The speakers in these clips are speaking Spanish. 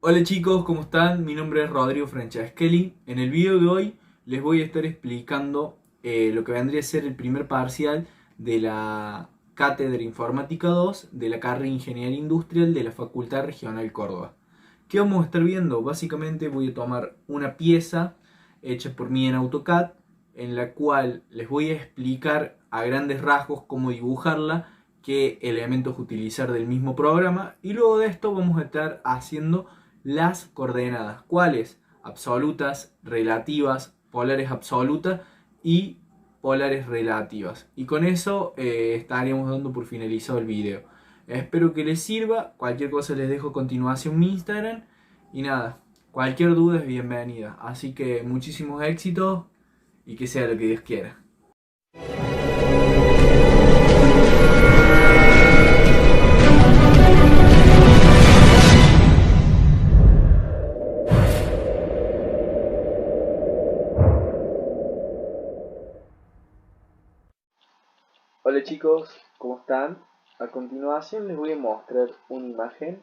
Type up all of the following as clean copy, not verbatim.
Hola chicos, ¿cómo están? Mi nombre es Rodrigo Franceschelli. En el video de hoy les voy a estar explicando lo que vendría a ser el primer parcial de la Cátedra Informática 2 de la carrera de Ingeniería Industrial de la Facultad Regional Córdoba. ¿Qué vamos a estar viendo? Básicamente voy a tomar una pieza hecha por mí en AutoCAD, en la cual les voy a explicar a grandes rasgos cómo dibujarla, qué elementos utilizar del mismo programa, y luego de esto vamos a estar haciendo las coordenadas, cuáles: absolutas, relativas, polares absolutas y polares relativas. Y con eso estaríamos dando por finalizado el video. Espero que les sirva. Cualquier cosa les dejo a continuación mi Instagram. Y nada, cualquier duda es bienvenida. Así que muchísimos éxitos y que sea lo que Dios quiera. Hola chicos, ¿cómo están? A continuación les voy a mostrar una imagen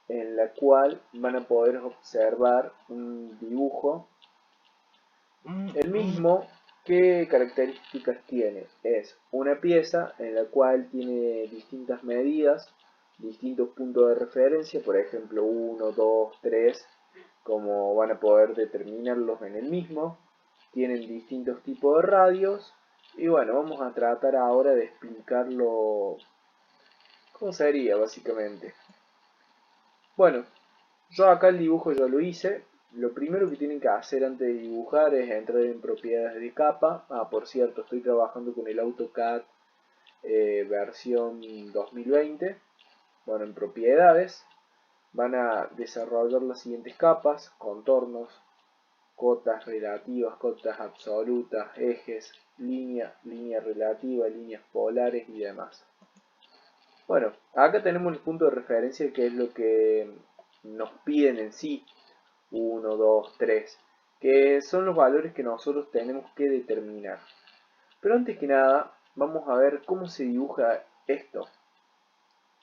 en la cual van a poder observar un dibujo. El mismo, ¿qué características tiene? Es una pieza en la cual tiene distintas medidas, distintos puntos de referencia, por ejemplo 1, 2, 3, como van a poder determinarlos en el mismo. Tienen distintos tipos de radios y bueno, vamos a tratar ahora de explicarlo cómo sería básicamente. Bueno, yo acá el dibujo ya lo hice. Lo primero que tienen que hacer antes de dibujar es entrar en propiedades de capa. Por cierto, estoy trabajando con el AutoCAD versión 2020. Bueno, en propiedades van a desarrollar las siguientes capas: contornos, cotas relativas, cotas absolutas, ejes, línea relativa, líneas polares y demás. Bueno, acá tenemos el punto de referencia, que es lo que nos piden en sí: 1, 2, 3, que son los valores que nosotros tenemos que determinar. Pero antes que nada, vamos a ver cómo se dibuja esto.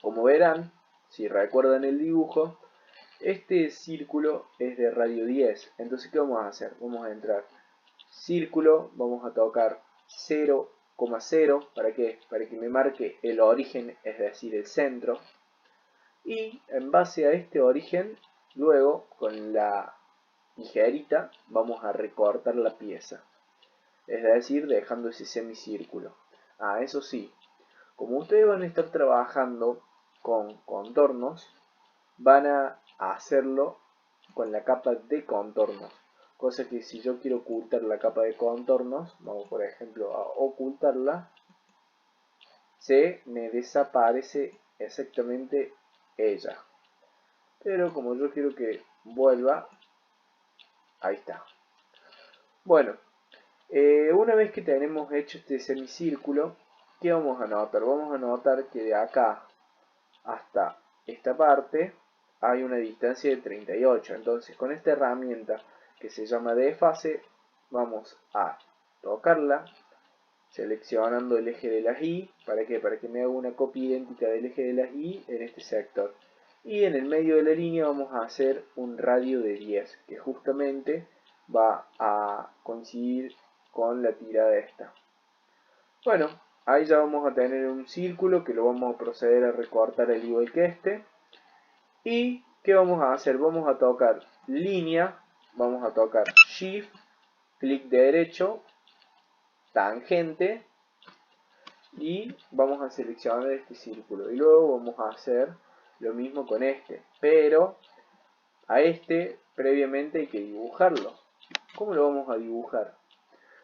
Como verán, si recuerdan el dibujo, este círculo es de radio 10. Entonces, ¿qué vamos a hacer? Vamos a entrar círculo, vamos a tocar 0,0. ¿Para qué? Para que me marque el origen, es decir, el centro. Y en base a este origen, luego con la tijerita vamos a recortar la pieza, es decir, dejando ese semicírculo. Eso sí, como ustedes van a estar trabajando con contornos, van a hacerlo con la capa de contornos, cosa que si yo quiero ocultar la capa de contornos, vamos por ejemplo a ocultarla, se me desaparece exactamente ella. Pero como yo quiero que vuelva, ahí está. Bueno, una vez que tenemos hecho este semicírculo, ¿qué vamos a notar? Vamos a notar que de acá hasta esta parte hay una distancia de 38. Entonces, con esta herramienta que se llama de fase, vamos a tocarla, seleccionando el eje de las Y. ¿Para qué? Para que me haga una copia idéntica del eje de las Y en este sector. Y en el medio de la línea vamos a hacer un radio de 10, que justamente va a coincidir con la tirada esta. Bueno, ahí ya vamos a tener un círculo que lo vamos a proceder a recortar al igual que este. ¿Y qué vamos a hacer? Vamos a tocar línea, vamos a tocar shift, clic derecho, tangente, y vamos a seleccionar este círculo. Y luego vamos a hacer lo mismo con este, pero a este previamente hay que dibujarlo. ¿Cómo lo vamos a dibujar?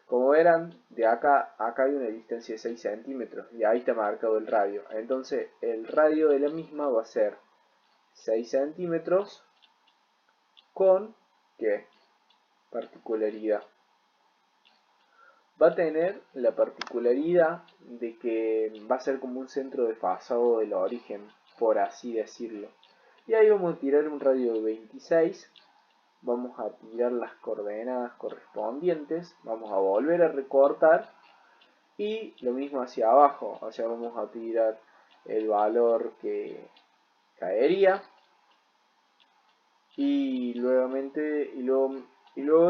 Como verán, de acá a acá hay una distancia de 6 centímetros y ahí está marcado el radio. Entonces el radio de la misma va a ser 6 centímetros con, ¿qué? Particularidad. Va a tener la particularidad de que va a ser como un centro desfasado del origen, por así decirlo. Y ahí vamos a tirar un radio de 26. Vamos a tirar las coordenadas correspondientes, vamos a volver a recortar y lo mismo hacia abajo, o sea, vamos a tirar el valor que caería y luego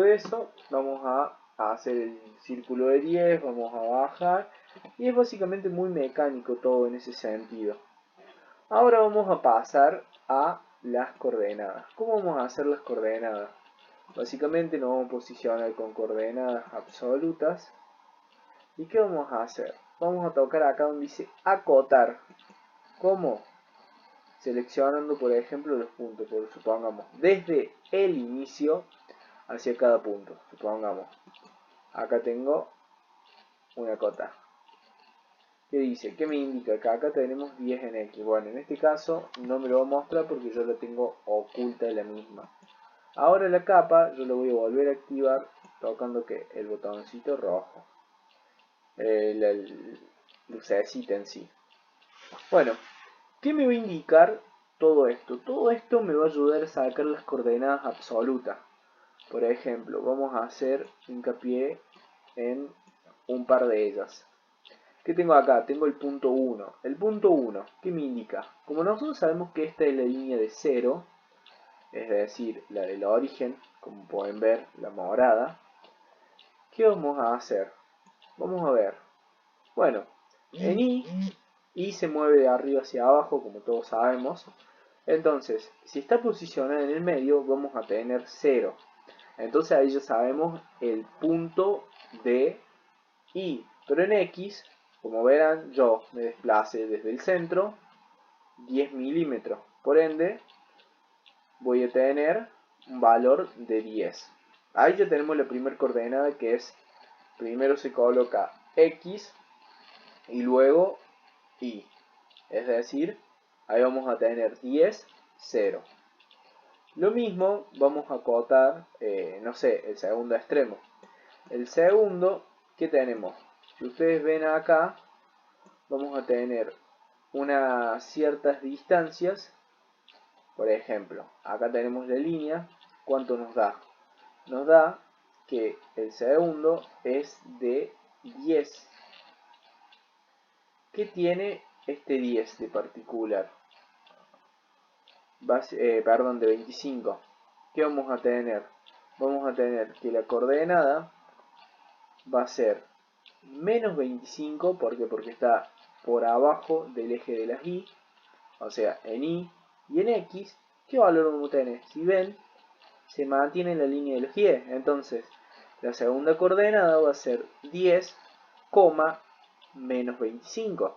de eso vamos a hacer el círculo de 10, vamos a bajar, y es básicamente muy mecánico todo en ese sentido. Ahora vamos a pasar a las coordenadas. ¿Cómo vamos a hacer las coordenadas? Básicamente nos vamos a posicionar con coordenadas absolutas. ¿Y qué vamos a hacer? Vamos a tocar acá donde dice acotar. ¿Cómo? Seleccionando, por ejemplo, los puntos. Supongamos, desde el inicio hacia cada punto. Supongamos, acá tengo una cota. ¿Qué dice? ¿Qué me indica? Que acá tenemos 10 en X. Bueno, en este caso no me lo va a mostrar porque yo la tengo oculta de la misma. Ahora la capa yo la voy a volver a activar tocando que el botoncito rojo. La lucecita en sí. Bueno, ¿qué me va a indicar todo esto? Todo esto me va a ayudar a sacar las coordenadas absolutas. Por ejemplo, vamos a hacer hincapié en un par de ellas. ¿Qué tengo acá? Tengo el punto 1. El punto 1, ¿qué me indica? Como nosotros sabemos que esta es la línea de 0, es decir, la del origen, como pueden ver, la morada, ¿qué vamos a hacer? Vamos a ver. Bueno, en I se mueve de arriba hacia abajo, como todos sabemos. Entonces, si está posicionada en el medio, vamos a tener 0. Entonces ahí ya sabemos el punto de I. Pero en X, como verán, yo me desplace desde el centro 10 milímetros. Por ende, voy a tener un valor de 10. Ahí ya tenemos la primera coordenada, que es, primero se coloca X y luego Y. Es decir, ahí vamos a tener 10, 0. Lo mismo vamos a acotar, no sé, el segundo extremo. El segundo, ¿qué tenemos? Si ustedes ven acá, vamos a tener unas ciertas distancias. Por ejemplo, acá tenemos la línea. ¿Cuánto nos da? Nos da que el segundo es de 10. ¿Qué tiene este 10 de particular? Perdón, de 25. ¿Qué vamos a tener? Vamos a tener que la coordenada va a ser menos 25, ¿por qué? Porque está por abajo del eje de las Y, o sea, en Y y en X. ¿Qué valor vamos a tener? Si ven, se mantiene en la línea de los 10, entonces la segunda coordenada va a ser 10, menos 25.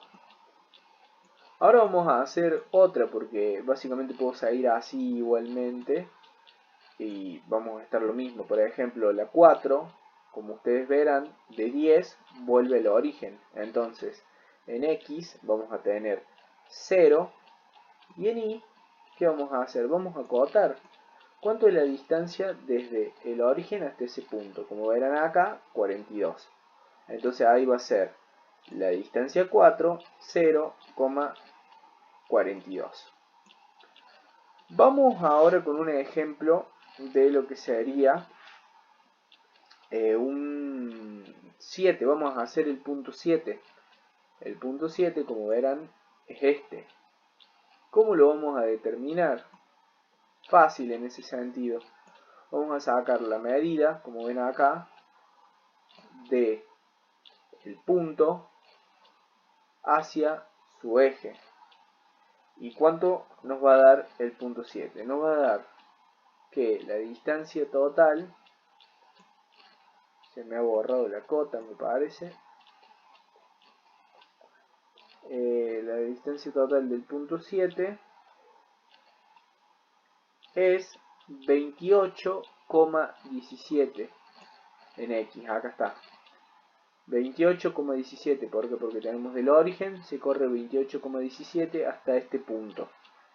Ahora vamos a hacer otra porque básicamente puedo seguir así igualmente y vamos a estar lo mismo. Por ejemplo, la 4, como ustedes verán, de 10 vuelve al origen. Entonces, en X vamos a tener 0 y en Y, ¿qué vamos a hacer? Vamos a acotar. ¿Cuánto es la distancia desde el origen hasta ese punto? Como verán acá, 42. Entonces ahí va a ser la distancia 4, 0,42. Vamos ahora con un ejemplo de lo que sería un 7. Vamos a hacer el punto 7. El punto 7, como verán, es este. ¿Cómo lo vamos a determinar? Fácil en ese sentido. Vamos a sacar la medida, como ven acá, de el punto hacia su eje. ¿Y cuánto nos va a dar el punto 7? Nos va a dar que la distancia total, se me ha borrado la cota me parece, la distancia total del punto 7 es 28,17 en X, acá está. 28,17, ¿por qué? Porque tenemos del origen, se corre 28,17 hasta este punto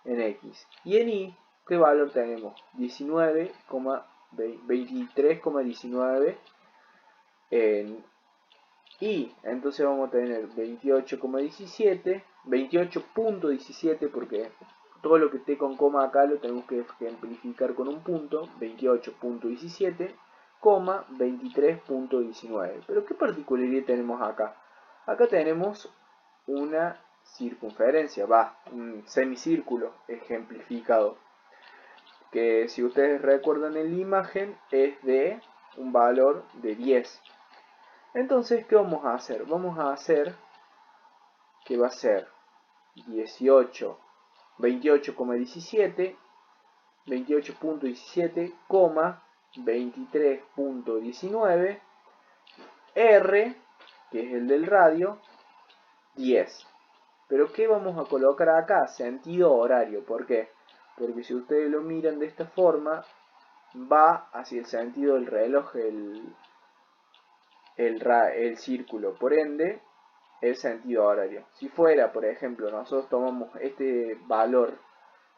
en X. Y en Y, ¿qué valor tenemos? 23,19 en Y. Entonces vamos a tener 28,17, 28.17 porque todo lo que esté con coma acá lo tenemos que ejemplificar con un punto, 28.17, 23.19. Pero ¿qué particularidad tenemos acá? Acá tenemos una circunferencia, un semicírculo ejemplificado. que si ustedes recuerdan en la imagen es de un valor de 10. Entonces, ¿qué vamos a hacer? Vamos a hacer que va a ser 18, 28,17, 28.17, 23.19, R, que es el del radio, 10. Pero ¿qué vamos a colocar acá? Sentido horario. ¿Por qué? Porque si ustedes lo miran de esta forma, va hacia el sentido del reloj el círculo. Por ende, el sentido horario. Si fuera, por ejemplo, nosotros tomamos este valor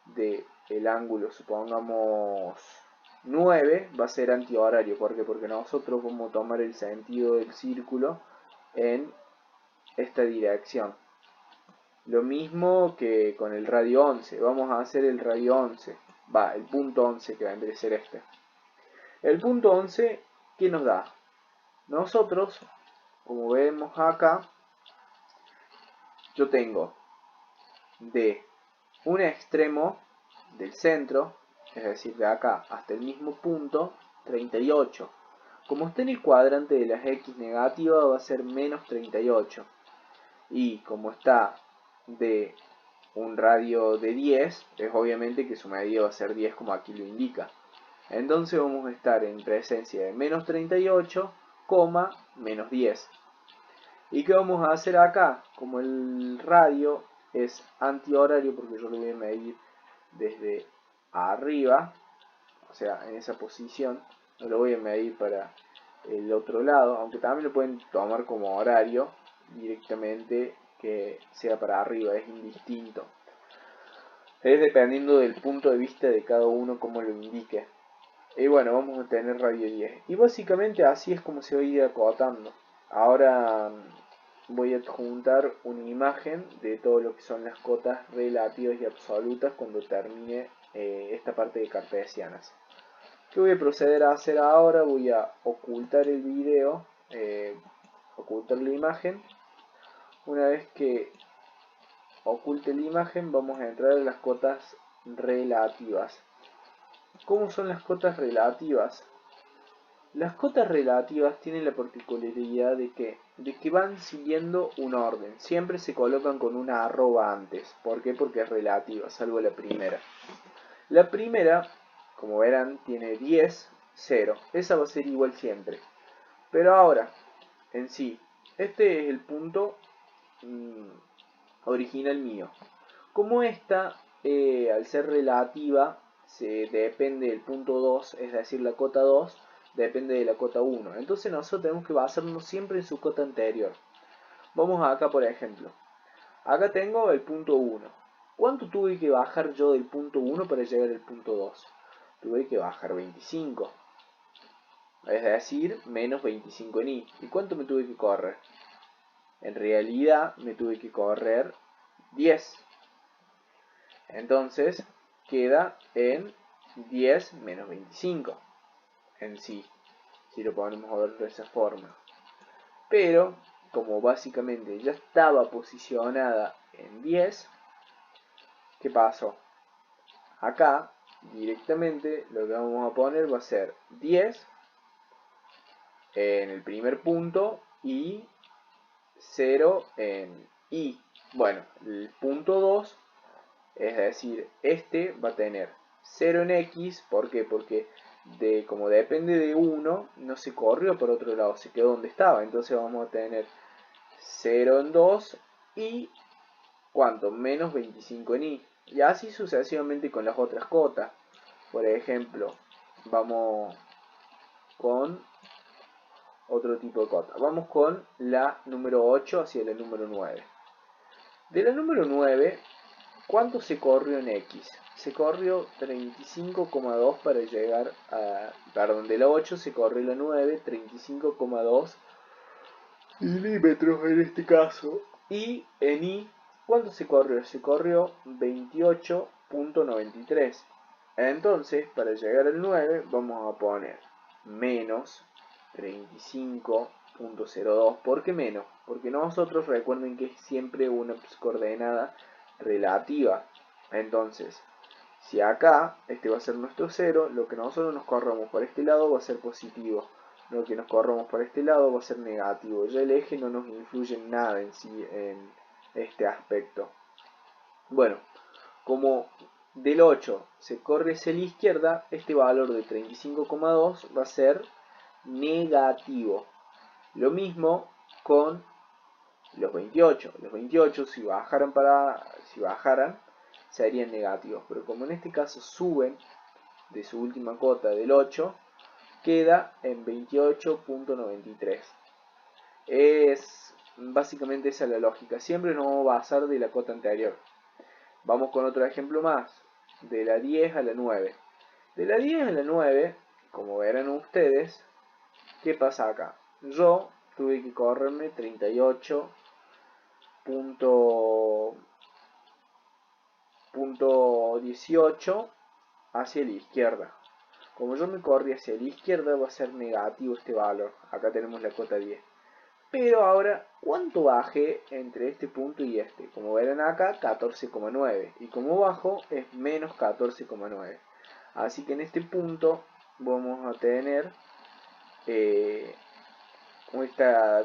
del ángulo, supongamos 9, va a ser antihorario. ¿Por qué? Porque nosotros vamos a tomar el sentido del círculo en esta dirección. Lo mismo que con el radio 11. Vamos a hacer el radio 11. El punto 11 que vendría a ser este. El punto 11, ¿qué nos da? Nosotros, como vemos acá, yo tengo de un extremo del centro, es decir, de acá hasta el mismo punto, 38. Como está en el cuadrante de las x negativas, va a ser menos 38. Y como está de un radio de 10, es obviamente que su medida va a ser 10 como aquí lo indica. Entonces vamos a estar en presencia de menos 38, menos 10. ¿Y qué vamos a hacer acá? Como el radio es antihorario, porque yo lo voy a medir desde arriba, o sea, en esa posición, no lo voy a medir para el otro lado, aunque también lo pueden tomar como horario directamente, que sea para arriba, es indistinto. Es dependiendo del punto de vista de cada uno como lo indique. Y bueno, vamos a tener radio 10. Y básicamente así es como se va a ir acotando. Ahora voy a adjuntar una imagen de todo lo que son las cotas relativas y absolutas cuando termine esta parte de cartesianas. ¿Qué voy a proceder a hacer ahora? Voy a ocultar el video, ocultar la imagen. Una vez que oculte la imagen, vamos a entrar a las cotas relativas. ¿Cómo son las cotas relativas? Las cotas relativas tienen la particularidad de que van siguiendo un orden. Siempre se colocan con una arroba antes. ¿Por qué? Porque es relativa, salvo la primera. La primera, como verán, tiene 10, 0. Esa va a ser igual siempre. Pero ahora, en sí, este es el punto original mío. Como esta, al ser relativa, se depende del punto 2, es decir, la cota 2, depende de la cota 1. Entonces nosotros tenemos que basarnos siempre en su cota anterior. Vamos acá, por ejemplo. Acá tengo el punto 1. ¿Cuánto tuve que bajar yo del punto 1 para llegar al punto 2? Tuve que bajar 25. Es decir, menos 25 en i. ¿Y cuánto me tuve que correr? En realidad me tuve que correr 10. Entonces queda en 10 menos 25 en sí, si lo ponemos a ver de esa forma. Pero como básicamente ya estaba posicionada en 10, ¿qué pasó? Acá directamente lo que vamos a poner va a ser 10 en el primer punto y 0 en i. Bueno, el punto 2, es decir, este va a tener 0 en x. ¿Por qué? Porque como depende de 1, no se corrió por otro lado, se quedó donde estaba. Entonces vamos a tener 0 en 2 y ¿cuánto? Menos 25 en i. Y así sucesivamente con las otras cotas. Por ejemplo, vamos con otro tipo de cota. Vamos con la número 8 hacia la número 9. De la número 9, ¿cuánto se corrió en x? Se corrió 35,2 para llegar a... Perdón, de la 8 se corrió la 9, 35,2 milímetros en este caso. Y en i, ¿cuánto se corrió? Se corrió 28,93. Entonces, para llegar al 9, vamos a poner menos 35,02. ¿Por qué menos? Porque nosotros recuerden que es siempre una coordenada relativa. Entonces, Si acá este va a ser nuestro 0, lo que nosotros nos corramos por este lado va a ser positivo. Lo que nos corramos por este lado va a ser negativo. Ya el eje no nos influye en nada en sí en este aspecto. Bueno, como del 8 se corre hacia la izquierda, este valor de 35,2 va a ser negativo. Lo mismo con los 28. Los 28 si bajaran serían negativos, pero como en este caso suben de su última cota del 8, queda en 28.93. Es básicamente esa la lógica. Siempre nos vamos a basar de la cota anterior. Vamos con otro ejemplo más. De la 10 a la 9. De la 10 a la 9, como verán ustedes, ¿qué pasa acá? Yo tuve que correrme 38.18 hacia la izquierda. Como yo me corrí hacia la izquierda, va a ser negativo este valor. Acá tenemos la cota 10. Pero ahora, ¿cuánto bajé entre este punto y este? Como verán acá, 14,9. Y como bajo, es menos 14,9. Así que en este punto vamos a tener esta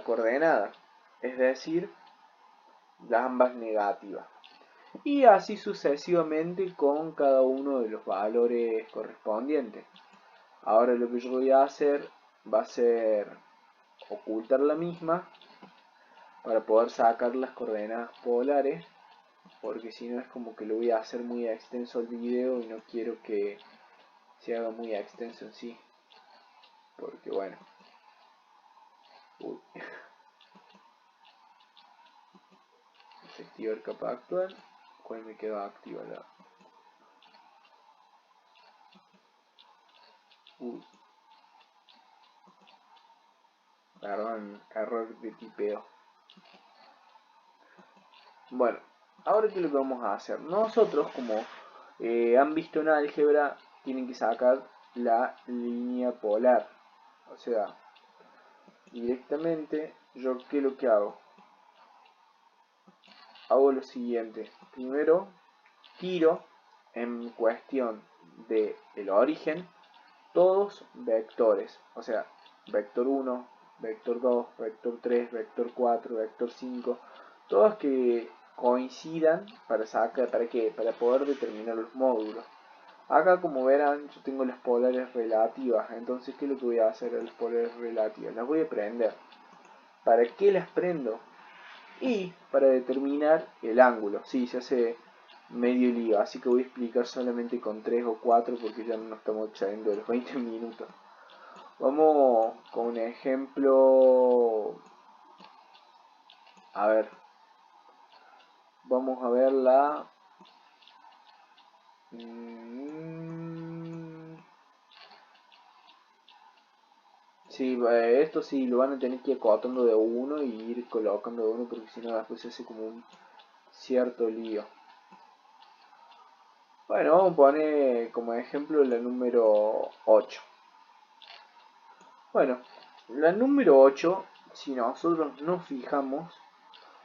coordenada. Es decir, las ambas negativas. Y así sucesivamente con cada uno de los valores correspondientes. Ahora lo que yo voy a hacer va a ser ocultar la misma para poder sacar las coordenadas polares, porque si no es como que lo voy a hacer muy extenso el video y no quiero que se haga muy extenso en sí, porque bueno, desactivar capa actual, cuál me quedó activada. Perdón, error de tipeo. Bueno, ahora qué es lo que vamos a hacer. Nosotros, como han visto en álgebra, tienen que sacar la línea polar. O sea, directamente, yo qué es lo que hago. Hago lo siguiente. Primero, tiro en cuestión de el origen todos vectores. O sea, vector 1, vector 2, vector 3, vector 4, vector 5. Todos que coincidan para sacar, ¿para qué? Para poder determinar los módulos. Acá, como verán, yo tengo las polares relativas. Entonces, ¿qué es lo que voy a hacer a las polares relativas? Las voy a prender. ¿Para qué las prendo? Y para determinar el ángulo. Sí, se hace medio lío, así que voy a explicar solamente con 3 o 4 porque ya no nos estamos excediendo de los 20 minutos. Vamos con un ejemplo. A ver. Vamos a ver la... Sí, esto sí lo van a tener que ir acotando de uno y ir colocando de uno porque si no después se hace como un cierto lío. Bueno, vamos a poner como ejemplo la número 8. Bueno, la número 8, si nosotros nos fijamos,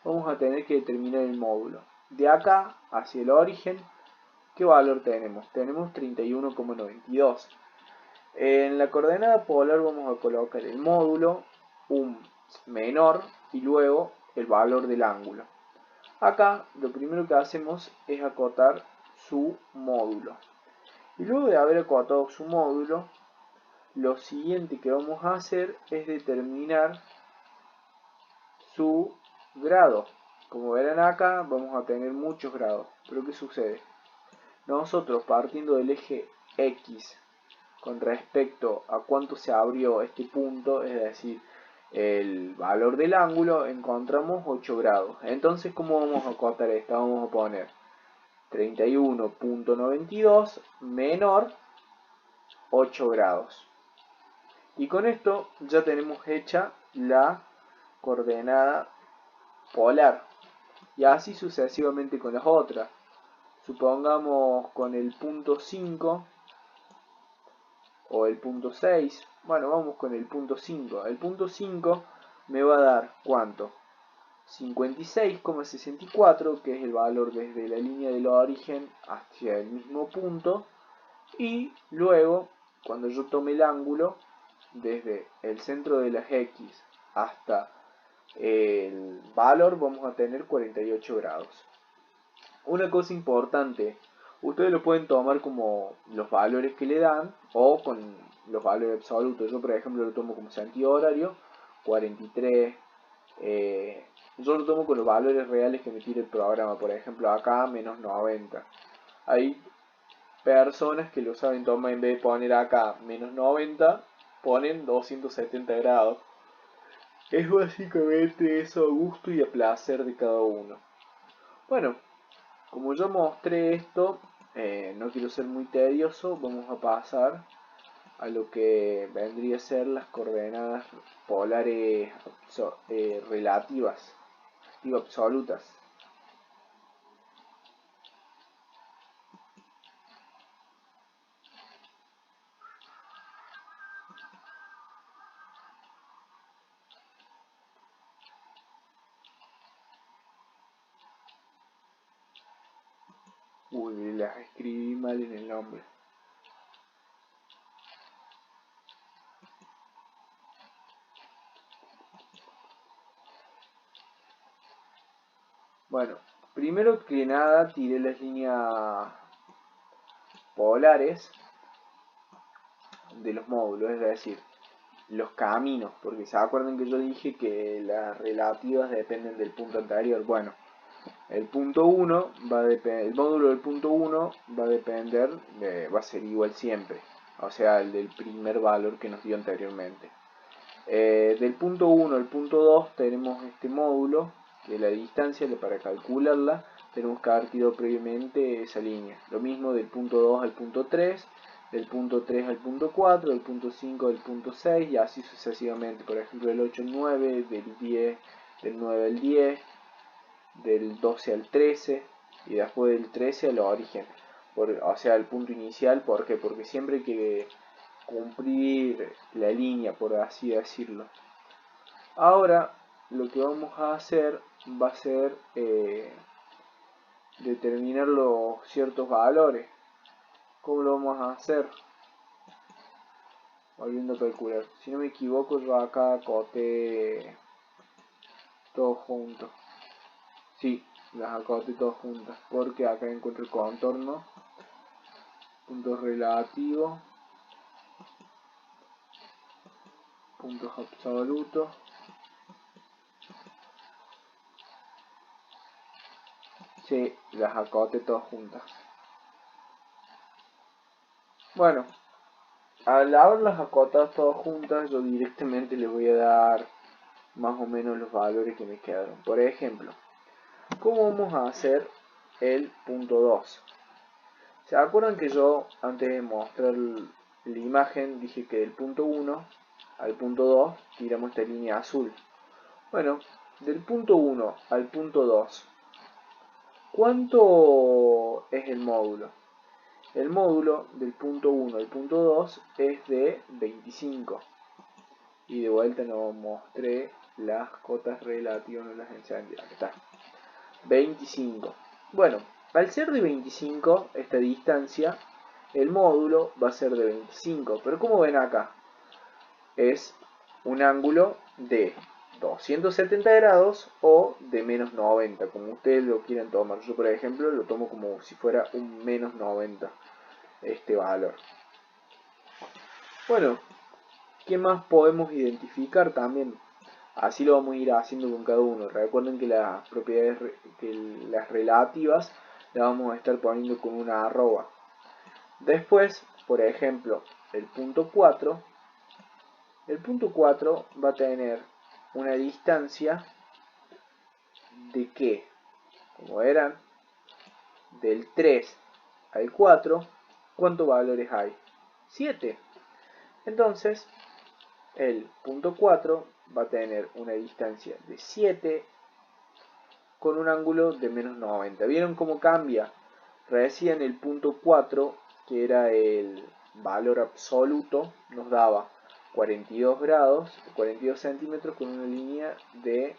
vamos a tener que determinar el módulo. De acá hacia el origen, ¿qué valor tenemos? Tenemos 31,92. En la coordenada polar vamos a colocar el módulo, un menor y luego el valor del ángulo. Acá lo primero que hacemos es acotar su módulo. Y luego de haber acotado su módulo, lo siguiente que vamos a hacer es determinar su grado. Como verán acá, vamos a tener muchos grados. Pero ¿qué sucede? Nosotros, partiendo del eje X con respecto a cuánto se abrió este punto, es decir, el valor del ángulo, encontramos 8 grados. Entonces, ¿cómo vamos a acotar esto? Vamos a poner 31.92 menor 8 grados. Y con esto ya tenemos hecha la coordenada polar. Y así sucesivamente con las otras. Supongamos con el punto 5 o el punto 6. Bueno, vamos con el punto 5. El punto 5 me va a dar ¿cuánto? 56,64, que es el valor desde la línea del origen hacia el mismo punto, y luego cuando yo tome el ángulo desde el centro de las X hasta el valor, vamos a tener 48 grados. Una cosa importante, ustedes lo pueden tomar como los valores que le dan o con los valores absolutos. Yo por ejemplo lo tomo como sentido horario, 43. Yo lo tomo con los valores reales que me tira el programa. Por ejemplo acá menos 90. Hay personas que lo saben tomar, en vez de poner acá menos 90, ponen 270 grados. Es básicamente eso, a gusto y a placer de cada uno. Bueno, como yo mostré esto, no quiero ser muy tedioso, vamos a pasar a lo que vendría a ser las coordenadas polares relativas, digo absolutas. Uy, las escribí mal en el nombre. Bueno, primero que nada tiré las líneas polares de los módulos, es decir, los caminos, porque se acuerdan que yo dije que las relativas dependen del punto anterior. Bueno, el punto 1 el módulo del punto 1 va a depender, va a ser igual siempre, o sea, el del primer valor que nos dio anteriormente. Del punto 1 al punto 2 tenemos este módulo de la distancia, que para calcularla tenemos que haber tirado previamente esa línea. Lo mismo del punto 2 al punto 3, del punto 3 al punto 4, del punto 5 al punto 6 y así sucesivamente. Por ejemplo, del 8 al 9, del 10, del 9 al 10, del 12 al 13 y después del 13 al origen. O sea, el punto inicial. ¿Por qué? Porque siempre hay que cumplir la línea, por así decirlo. Ahora lo que vamos a hacer va a ser determinar los ciertos valores. ¿Cómo lo vamos a hacer? Volviendo a calcular. Si no me equivoco, yo acá acoté todo junto. Sí, las acoté todas juntas, porque acá encuentro el contorno, puntos relativos, puntos absolutos, sí, las acoté todas juntas. Bueno, al haberlas acotadas todas juntas, yo directamente les voy a dar más o menos los valores que me quedaron. Por ejemplo, ¿cómo vamos a hacer el punto 2? ¿Se acuerdan que yo, antes de mostrar la imagen, dije que del punto 1 al punto 2 tiramos esta línea azul? Bueno, del punto 1 al punto 2, ¿cuánto es el módulo? El módulo del punto 1 al punto 2 es de 25. Y de vuelta no mostré las cotas relativas, no las encendí. Aquí está. 25. Bueno, al ser de 25 esta distancia, el módulo va a ser de 25. Pero como ven acá, es un ángulo de 270 grados o de menos 90, como ustedes lo quieran tomar. Yo por ejemplo lo tomo como si fuera un menos 90 este valor. Bueno, ¿qué más podemos identificar también? Así lo vamos a ir haciendo con cada uno. Recuerden que las propiedades, las relativas, las vamos a estar poniendo con una arroba. Después, por ejemplo, el punto 4. El punto 4 va a tener una distancia de que, como eran, del 3 al 4, ¿cuántos valores hay? 7. Entonces, el punto 4 va a tener una distancia de 7 con un ángulo de menos 90. ¿Vieron cómo cambia? Recién el punto 4, que era el valor absoluto, nos daba 42 grados, 42 centímetros con una línea de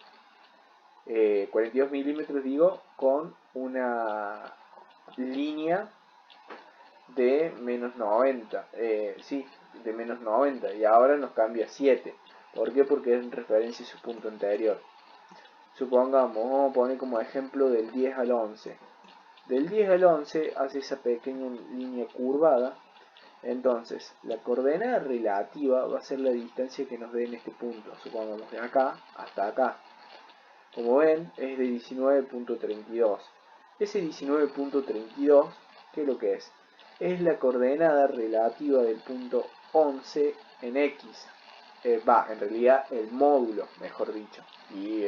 42 milímetros digo, con una línea de menos 90, sí, de menos 90, y ahora nos cambia 7. ¿Por qué? Porque es en referencia a su punto anterior. Supongamos, vamos a poner como ejemplo del 10 al 11. Del 10 al 11 hace esa pequeña línea curvada. Entonces, la coordenada relativa va a ser la distancia que nos dé en este punto. Supongamos de acá hasta acá. Como ven, es de 19.32. Ese 19.32, ¿qué es lo que es? Es la coordenada relativa del punto 11 en X. En realidad el módulo, mejor dicho. Y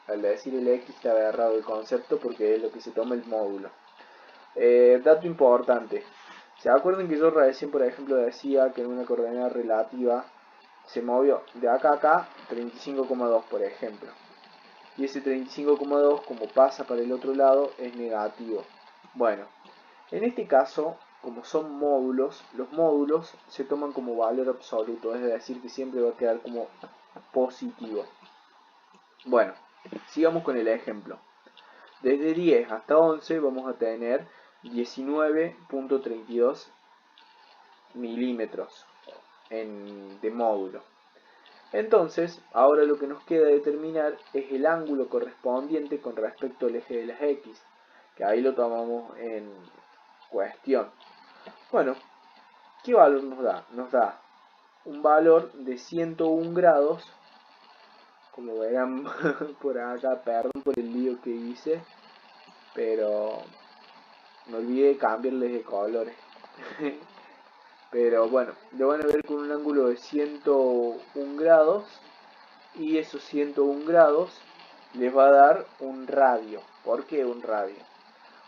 al decir el X está agarrado el concepto porque es lo que se toma el módulo. Dato importante. ¿Se acuerdan que yo recién, por ejemplo, decía que en una coordenada relativa se movió de acá a acá 35,2, por ejemplo? Y ese 35,2, como pasa para el otro lado, es negativo. Bueno, en este caso, como son módulos, los módulos se toman como valor absoluto, es decir, que siempre va a quedar como positivo. Bueno, sigamos con el ejemplo. Desde 10 hasta 11 vamos a tener 19.32 milímetros de módulo. Entonces, ahora lo que nos queda determinar es el ángulo correspondiente con respecto al eje de las X, que ahí lo tomamos en cuestión. Bueno, ¿qué valor nos da? Nos da un valor de 101 grados, como verán por acá, perdón por el lío que hice, pero me olvidé de cambiarles de colores. Pero bueno, lo van a ver con un ángulo de 101 grados, y esos 101 grados les va a dar un radio. ¿Por qué un radio?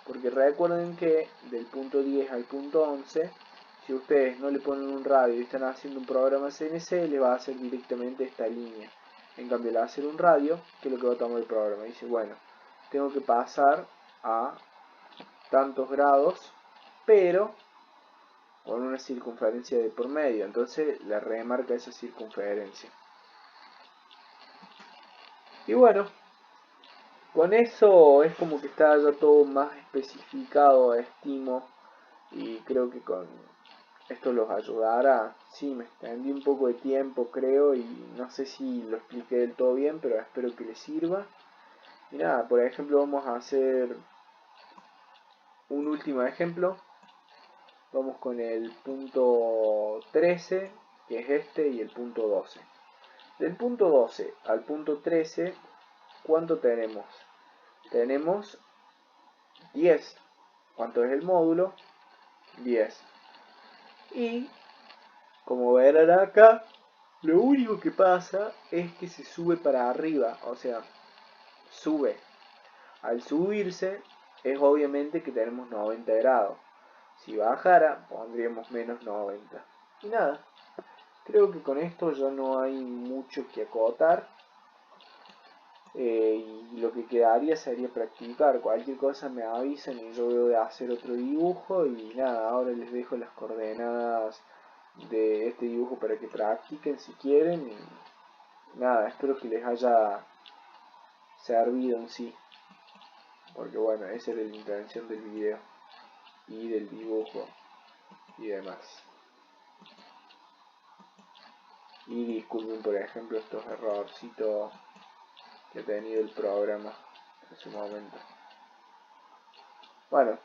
Porque recuerden que del punto 10 al punto 11, si ustedes no le ponen un radio y están haciendo un programa CNC, le va a hacer directamente esta línea. En cambio, le va a hacer un radio, que es lo que va a tomar el programa. Dice, bueno, tengo que pasar a tantos grados, pero con una circunferencia de por medio. Entonces le remarca esa circunferencia. Y bueno, con eso es como que está ya todo más especificado, estimo, y creo que con esto los ayudará. Sí, me extendí un poco de tiempo, creo, y no sé si lo expliqué del todo bien, pero espero que les sirva. Y nada, por ejemplo, vamos a hacer un último ejemplo. Vamos con el punto 13, que es este, y el punto 12. Del punto 12 al punto 13, ¿cuánto tenemos? Tenemos 10. ¿Cuánto es el módulo? 10. Y, como verán acá, lo único que pasa es que se sube para arriba, o sea, sube. Al subirse, es obviamente que tenemos 90 grados. Si bajara, pondríamos menos 90. Y nada, creo que con esto ya no hay mucho que acotar. Y lo que quedaría sería practicar. Cualquier cosa me avisan y yo veo de hacer otro dibujo. Y nada, ahora les dejo las coordenadas de este dibujo para que practiquen si quieren. Y nada, espero que les haya servido en sí. Porque bueno, esa era la intención del video y del dibujo y demás. Y disculpen por ejemplo estos errorcitos que ha tenido el programa en su momento. Bueno,